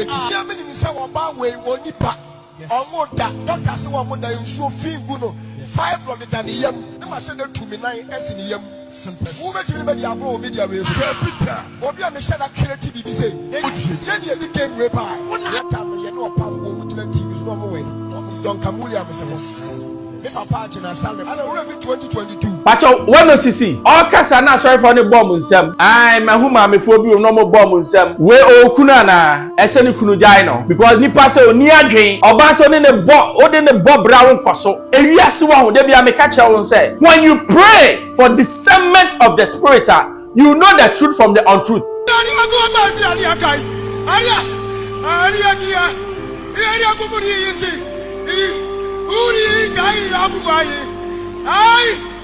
Yeah, many say one way one nipa. Omoda, doctor say one that you so feel good. 5 blood than the yam. Never said that to me 9 S in the yam. Who make you media bro media way? Obi am share that creative be say. Yeah, the game way by. That time you know pam go with the TV is no way. Don't come William Mr. Papa Jina Salem. I don't 2022. But what not to see? All kasa na sorry for the bomb nsem. Ai mahuma me fo bi no mo bomb nsem. We o kuna na ese ni kunu jai no because nipa se oni adwen oba so ne bo o de ne bo bra won koso. Ewiase wa ho de bia me ka che won say when you pray for discernment of the spirit, you know the truth from the untruth.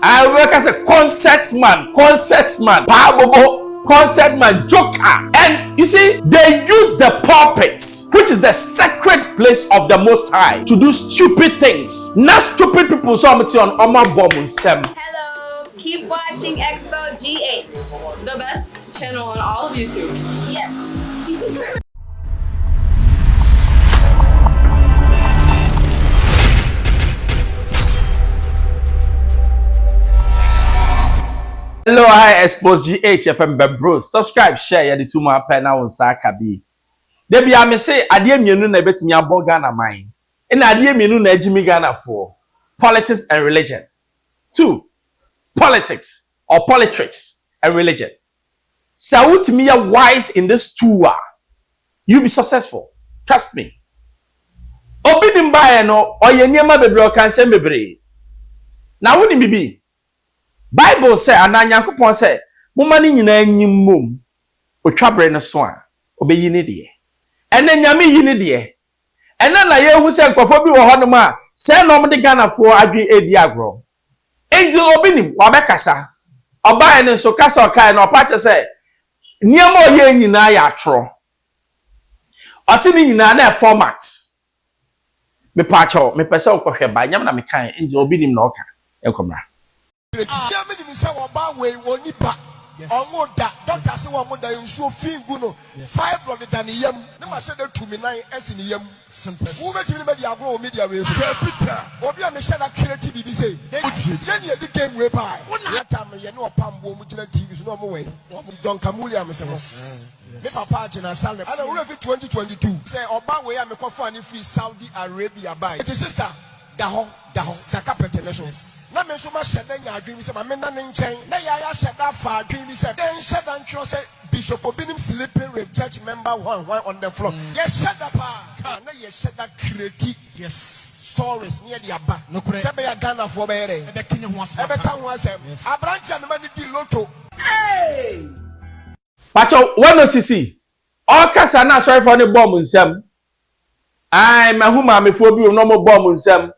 I work as a concert man, powerful concert man, joker. And you see, they use the pulpits, which is the sacred place of the Most High, to do stupid things. Not stupid people, so I'm on Oma Bomb Sem. Hello, keep watching Xposed GH, the best channel on all of YouTube. Yes. Hello, hi, Xposed GH FM bro. Subscribe, share, ya the 2 more pen now on Sakabi. Debi I may say, adie mienu na betumi abo Ghana mine. And adie mienu na ejimi Ghana for politics and religion. 2, politics or politics and religion. So to me are wise in this 2, you be successful. Trust me. Obinim ba no oye niema bebre o kan se bebre. Na woni bibi. Bible say ananyankopon say moma ni nyina anyim mom otwabre ne so a obeyi ne de ene nyame yi ne de ene na yehu se nkofo bi wo hono ma se no mo de Ghana fo adwe edi agro angel Obinim wa bekasa oba ene so kasa okai na opache say niam oye nyina ya atro ose ni nyina na format me pacho me pese okohwe ba nyam na me kan angel Obinim na oka enkomra. Yeah, many say one way one nipa. Omoda, doctor say one that you so feel good. 5 blood than the yam. Never said that to me 9 S in the yam. Who make you media bro media way? Obi am share that creative be say. Yeah, the game way by. That time you know pam go with the TV is no way. Don't come William Mr. Papa Jina Salem. I don't 2022. Say oba way am ko fa ni free Saudi Arabia by. The sister Daho, the carpenter nation. Na me so ma sheda nya adwin se ma me na ne nchen. Na ya sheda fa adwin se. Then sheda ntro say Bishop Obinim sleeping with church member one on the floor. Yes, sheda pa. Na yes sheda creative. Yes. Stories near the aba. No kure. Se be ya Ghana for bere. E be kinye ho asem. E be kan ho asem. Abrantia me ma di loto. Hey! Pacho, what not to see? All kasa na sorry for the bomb nsem. Ai mahuma me fo bi no mo bomb nsem.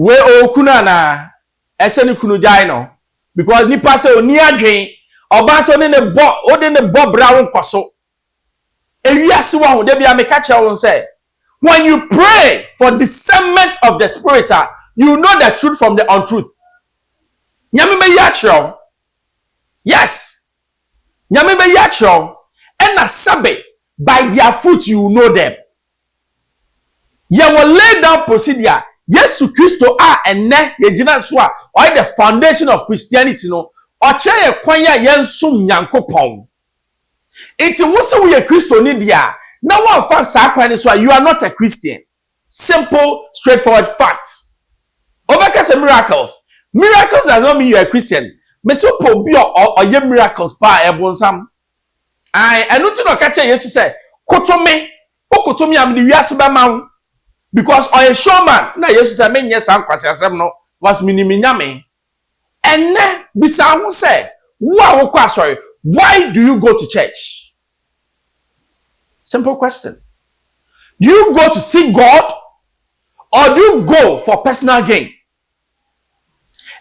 We o kuna na ese ni kunu jai no because nipa se oni adwen oba so ne bo o de ne bo bra won koso ewiase wa ho de bia me ka che won say when you pray for discernment of the spirit, you know the truth from the untruth. Nyame be ya chro. Yes. Nyame be ya chro and na sabe by their fruit you know them. You will lay down procedure. Yes, Christo ene yegina so a or the foundation of Christianity no or try a kwanya yensum nyankopon. Enti wo se we Christo ni dia na one fact sa kwan so you are not a Christian. Simple, straightforward fact. Obeka say miracles. Miracles does not mean you are a Christian. Me so po bi or ye miracles pa ebonsam. Ai enu ti no ka che Jesus say kotomi am di wiase ba ma. Because on a showman, na Jesus said, "Men yes, I'm kwasi no was miniminyame." And ne bisa who say, why do you go to church? Simple question. Do you go to see God, or do you go for personal gain?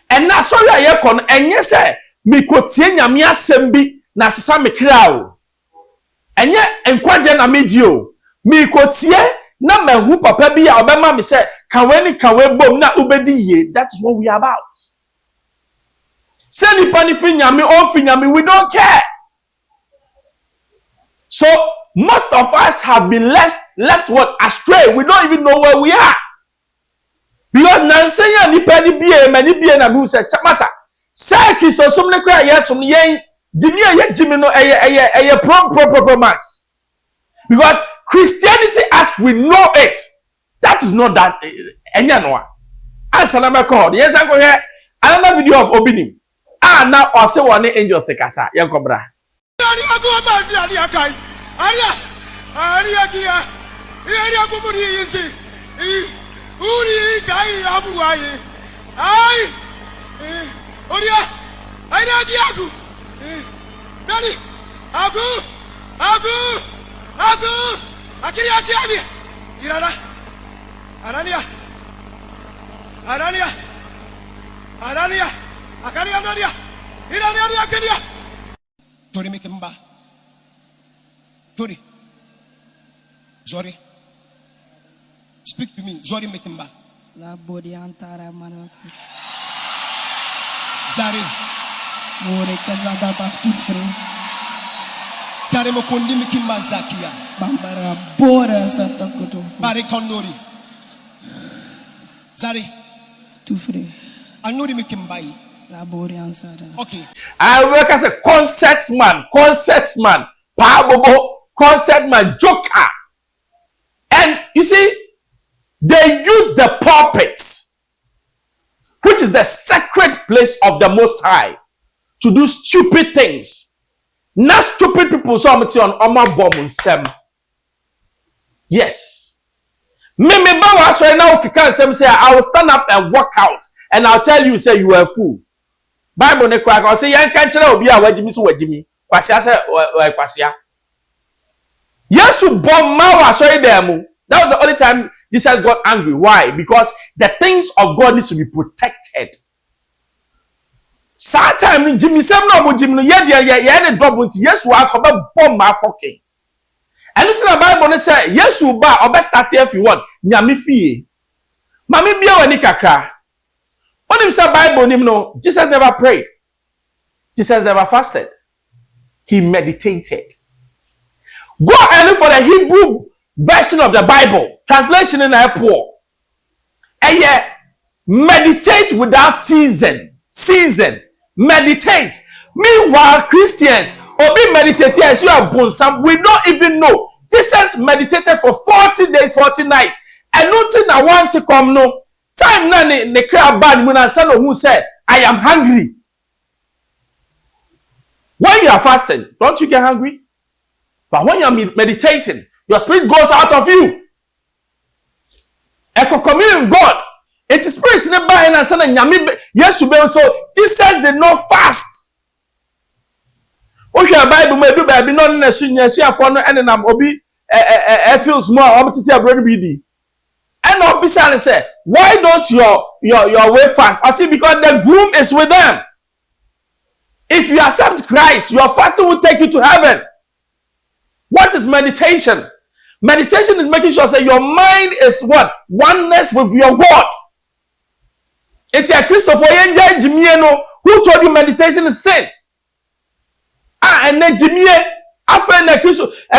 And na sorry I kon enye say mi kotie nyame asem bi na sesa me kra o. Enye enkwaje na meji o. Mi kotie na mahu papa bi a obema me say kan we bom na ubedi ye. That is what we are about. Say ni pani fi nyame on fi nyame, we don't care. So most of us have been left what astray. We don't even know where we are. Because Nansenya Nipeni BA, many BA na Musa Chamasa. Saki so some cry, yes, some yen, Jimmy, Jimmy, no, a proper max. Because Christianity as we know it, that is not that. Anyanoa. As an called, yes, I'm going here. Another video of Obinim. Now also one angel sekasa. Yankobra. Uri dai abuaye ai oria ai na diagu nani agu akiri akiani irara arania akari anania irania akinia tori mikimba tori sorry. Speak to me. Zori Mekimba. La body antara mana. Zari. More kazada taftu free. Kare mo kondi Mekimba Zakia. Bambara bora sata koto. Bare kondori. Zari. Tu free. Anori Mekimba. La body ansara. Okay. I work as a concert man. Powerbobo, concert man, joker. And you see, they use the pulpits, which is the sacred place of the Most High, to do stupid things. Not stupid people so much on Oma Bomb Sem. Yes. Me bawa so now can say I will stand up and walk out and I'll tell you say you are a fool. Bible ne kwa say yan kan kire obi a wajimi so wajimi. Kwasia say kwasia. Yesu bomb mawa so dem. That was the only time Jesus got angry. Why? Because the things of God needs to be protected. Sometimes Jimmy Sam no Jimmy no ye double yes wa ko be bomb ma foke. And it's in the Bible say yes u ba obe start if you want nyame fie. Mami bia wani kakra. When him say Bible nim no Jesus never prayed. Jesus never fasted. He meditated. Go and look for the Hebrew version of the Bible, translation in a poor. And yet, meditate without season. Meditate. Meanwhile, Christians, Obi meditate as you are born some. We don't even know. Jesus meditated for 40 days, 40 nights. And nothing I want to come no. Time na ne crowd bad when son who said, I am hungry. When you are fasting, don't you get hungry? But when you are meditating, your spirit goes out of you. Echo communion with God. It is spirit in the body and son and yes, so Jesus did not fast. Oshia Bible may do baby not in a senior for no and I'm obi feels more opportunity abroad BD. And Obisani said, why don't your way fast? I see because the groom is with them. If you accept Christ, your fasting will take you to heaven. What is meditation? Meditation is making sure that your mind is what? Oneness with your God. It's a Christopher Yenja Jimieno who told you meditation is sin. And then Jimmy, I find a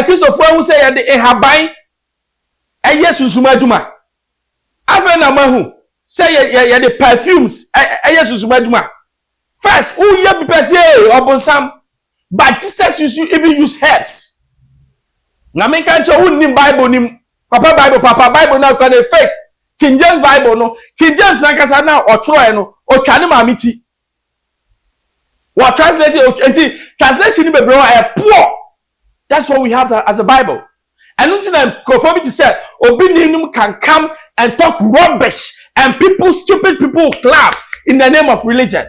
Christopher who say the Ehabai, and yes, Usumaduma. I find a man who say the perfumes, and yes, Usumaduma. First, who you be or some, but Jesus even use herbs. Na me kan cho who nim Bible nim Papa Bible now can fake King James Bible no King James na kasa na o choro no o twane ma meti what translate translation be bro poor. That's what we have as a Bible. And until I conform to say Obinim can come and talk rubbish and stupid people clap in the name of religion.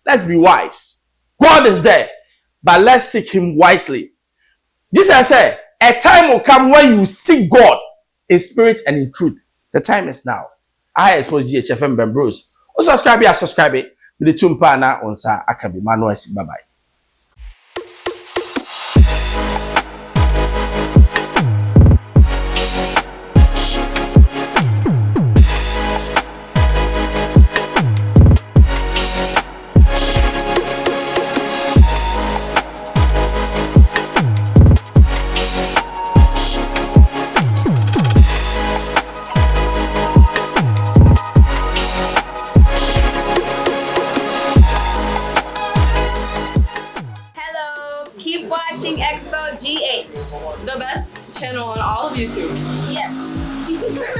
Let's be wise. God is there, but let's seek him wisely. Jesus said, a time will come when you seek God in spirit and in truth. The time is now. I Xposed GHFM Ben Bros. Subscribe it. With the tumpa na onsa akabi. Bye bye. the best channel on all of YouTube. Yes.